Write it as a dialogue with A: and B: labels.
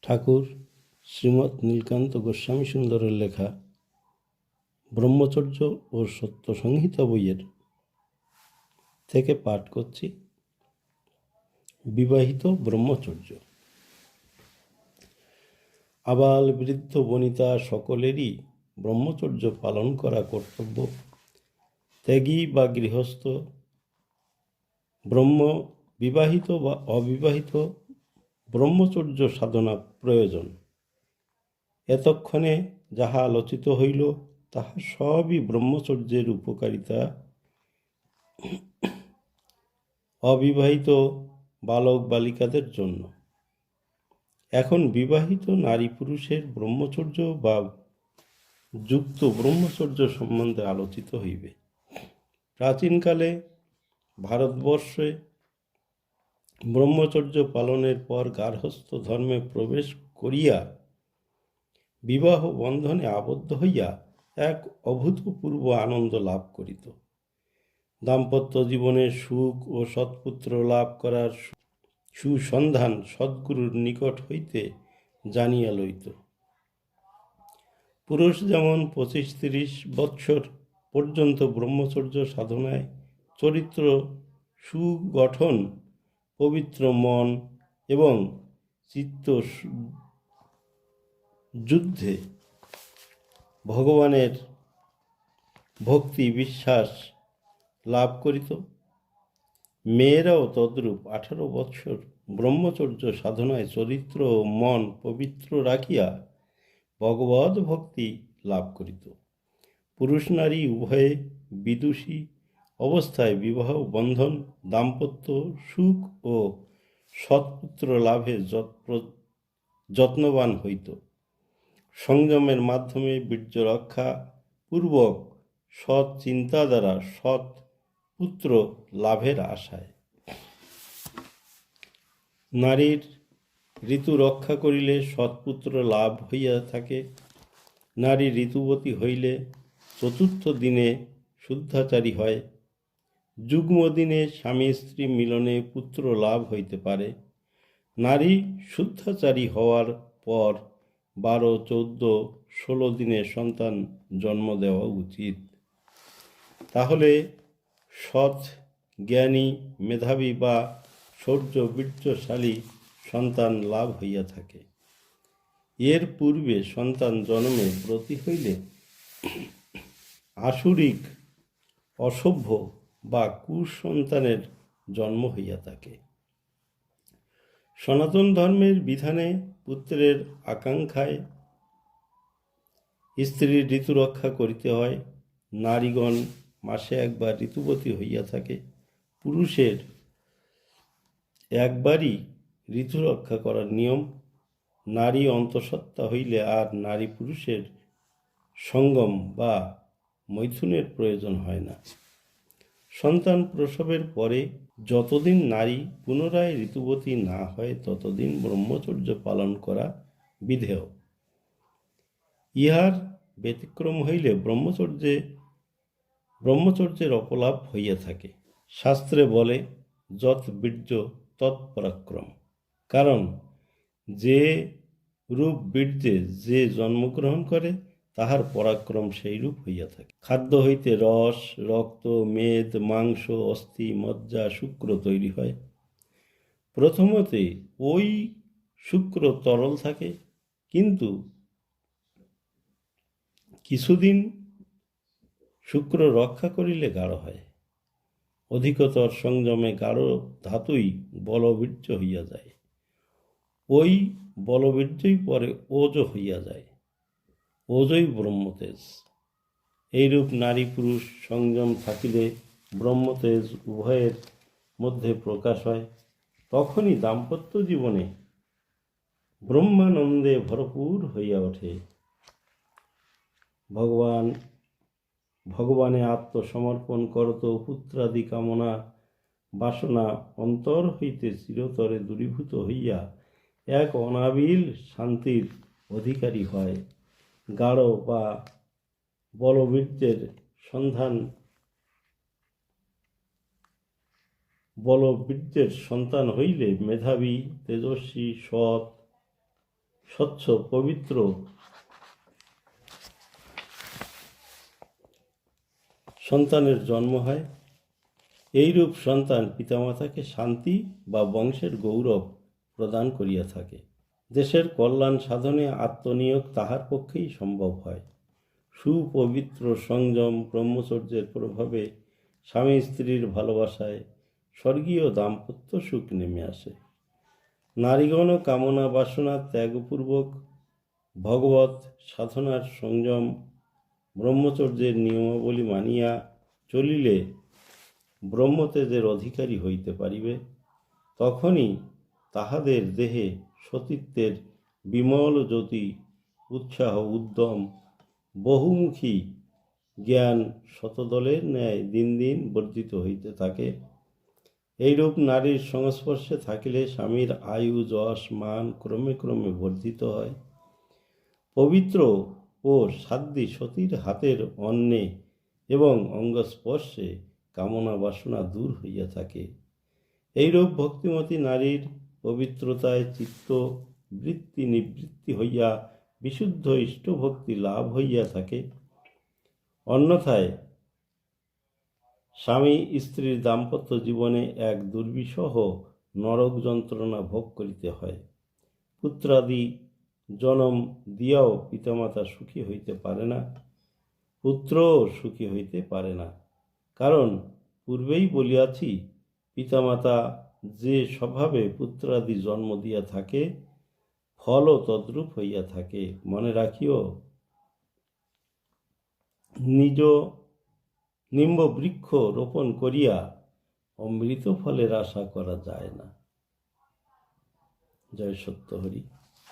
A: ঠাকুর শ্রীমৎ নীলকান্ত গোস্বামী সুন্দরের লেখা ব্রহ্মচর্য ও সত্য সংহিতা বইয়ের থেকে পাঠ করছি। বিবাহিত ব্রহ্মচর্য। আবাল বৃদ্ধ বনিতা সকলেরই ব্রহ্মচর্য পালন করা কর্তব্য। ত্যাগী বা গৃহস্থ, বিবাহিত বা অবিবাহিত, ব্রহ্মচর্য সাধনা প্রয়োজন। এতক্ষণে যাহা আলোচিত হইল তাহা সবই ব্রহ্মচর্যের উপকারিতা অবিবাহিত বালক বালিকাদের জন্য। এখন বিবাহিত নারী পুরুষের ব্রহ্মচর্য বা যুক্ত ব্রহ্মচর্য সম্বন্ধে আলোচিত হইবে। প্রাচীনকালে ভারতবর্ষে ব্রহ্মচর্য পালনের পর গার্হস্থ্য ধর্মে প্রবেশ করিয়া বিবাহ বন্ধনে আবদ্ধ হইয়া এক অভূতপূর্ব আনন্দ লাভ করিত। দাম্পত্য জীবনের সুখ ও সৎপুত্র লাভ করার সুসন্ধান সদ্গুরুর নিকট হইতে জানিয়া লইত। পুরুষ যেমন 25-30 বৎসর পর্যন্ত ব্রহ্মচর্য সাধনায় চরিত্র সুগঠন, পবিত্র মন এবং চিত্ত যুদ্ধে ভগবানের ভক্তি বিশ্বাস লাভ করিত, মেয়েরাও তদ্রূপ 18 বৎসর ব্রহ্মচর্য সাধনায় চরিত্র ও মন পবিত্র রাখিয়া ভগবদ ভক্তি লাভ করিত। পুরুষ নারী উভয়ে বিদুষী অবস্থায় বিবাহ বন্ধন, দাম্পত্য সুখ ও সৎপুত্র লাভে যত্নবান হইত। সংযমের মাধ্যমে বীর্য রক্ষা পূর্বক সৎ চিন্তা দ্বারা সৎ পুত্র লাভের আশায়। নারীর ঋতু রক্ষা করিলে সৎপুত্র লাভ হইয়া থাকে। নারী ঋতুবতী হইলে চতুর্থ দিনে শুদ্ধাচারী হয়। যুগ্ম দিনে স্বামী স্ত্রী মিলনে পুত্র লাভ হইতে পারে। নারী শুদ্ধাচারী হওয়ার পর 12, 14, 16 দিনে সন্তান জন্ম দেওয়া উচিত। তাহলে সৎ, জ্ঞানী, মেধাবী বা শৌর্য বীর্যশালী সন্তান লাভ হইয়া থাকে। এর পূর্বে সন্তান জন্মে ব্রতী হইলে আসুরিক, অসভ্য বা কুসন্তানের জন্ম হইয়া থাকে। সনাতন ধর্মের বিধানে পুত্রের আকাঙ্ক্ষায় স্ত্রীর ঋতু রক্ষা করিতে হয়। নারীগণ মাসে একবার ঋতুবতী হইয়া থাকে। পুরুষের একবারই ঋতু রক্ষা করার নিয়ম। নারী অন্তঃসত্ত্বা হইলে আর নারী পুরুষের সঙ্গম বা মৈথুনের প্রয়োজন হয় না। সন্তান প্রসবের পরে যতদিন নারী পুনরায় ঋতুবতী না হয় ততদিন ব্রহ্মচর্য পালন করা বিধেয়। ইহার ব্যতিক্রম হইলে ব্রহ্মচর্যের অপলাভ হইয়া থাকে। শাস্ত্রে বলে যৎ বীর্য তৎপরাক্রম। কারণ যে রূপ বীর্যে যে জন্মগ্রহণ করে তাহার পরাক্রম সেই রূপ হইয়া থাকে। খাদ্য হইতে রস, রক্ত, মেদ, মাংস, অস্থি, মজ্জা, শুক্র তৈরি হয়। প্রথমতে ওই শুক্র তরল থাকে, কিন্তু কিছুদিন শুক্র রক্ষা করিলে গাঢ় হয়। অধিকতর সংযমে গাঢ় ধাতুই বলবীর্য হইয়া যায়। ওই বলবীর্যই পরে ওজ হইয়া যায়। ওজই ব্রহ্মতেজ। এইরূপ নারী পুরুষ সংযম থাকিলে ব্রহ্মতেজ উভয়ের মধ্যে প্রকাশ হয়। তখনই দাম্পত্য জীবনে ব্রহ্মানন্দে ভরপুর হইয়া ওঠে। ভগবানে আত্মসমর্পণ করত পুত্রাদি কামনা বাসনা অন্তর হইতে চিরতরে দূরীভূত হইয়া এক অনাবিল শান্তির অধিকারী হয়। গাঢ় বা বলবীর্যের সন্তান হইলে মেধাবী, তেজস্বী, সৎ, স্বচ্ছ পবিত্র সন্তানের জন্ম হয়। এইরূপ সন্তান পিতামাতাকে শান্তি বা বংশের গৌরব প্রদান করিয়া থাকে। দেশের কল্যাণ সাধনে আত্মনিয়োগ তাহার পক্ষেই সম্ভব হয়। সুপবিত্র সংযম ব্রহ্মচর্যের প্রভাবে স্বামী স্ত্রীর ভালোবাসায় স্বর্গীয় দাম্পত্য সুখ নেমে আসে। নারীগণ কামনা বাসনা ত্যাগপূর্বক ভগবৎ সাধনার সংযম ব্রহ্মচর্যের নিয়মাবলী মানিয়া চলিলে ব্রহ্মতেজের অধিকারী হইতে পারিবে। তখনই তাহাদের দেহে সতীত্বের বিমল জ্যোতি, উৎসাহ, উদ্যম, বহুমুখী জ্ঞান শতদলের ন্যায় দিন দিন বর্ধিত হইতে থাকে। এইরূপ নারীর সংস্পর্শে থাকিলে স্বামীর আয়ু, যশ, মান ক্রমে ক্রমে বর্ধিত হয়। পবিত্র ও সাধ্বী সতীর হাতের অন্নে এবং অঙ্গস্পর্শে কামনা বাসনা দূর হইয়া থাকে। এইরূপ ভক্তিমতী নারীর পবিত্রতায় চিত্ত বৃত্তি নিবৃত্তি হইয়া বিশুদ্ধ ইষ্টভক্তি লাভ হইয়া থাকে। অন্যথায় স্বামী স্ত্রীর দাম্পত্য জীবনে এক দুর্বিষহ নরক যন্ত্রণা ভোগ করিতে হয়। পুত্রাদি জনম দিয়াও পিতামাতা সুখী হইতে পারে না, পুত্রও সুখী হইতে পারে না। কারণ পূর্বেই বলিয়াছি, পিতামাতা যে স্বভাবে পুত্রাদি জন্ম দিয়া থাকে, ফলও তদ্রূপ হইয়া থাকে। মনে রাখিও, নিজ নিম্ব বৃক্ষ রোপণ করিয়া অমৃত ফলের আশা করা যায় না। জয় সত্যহরি।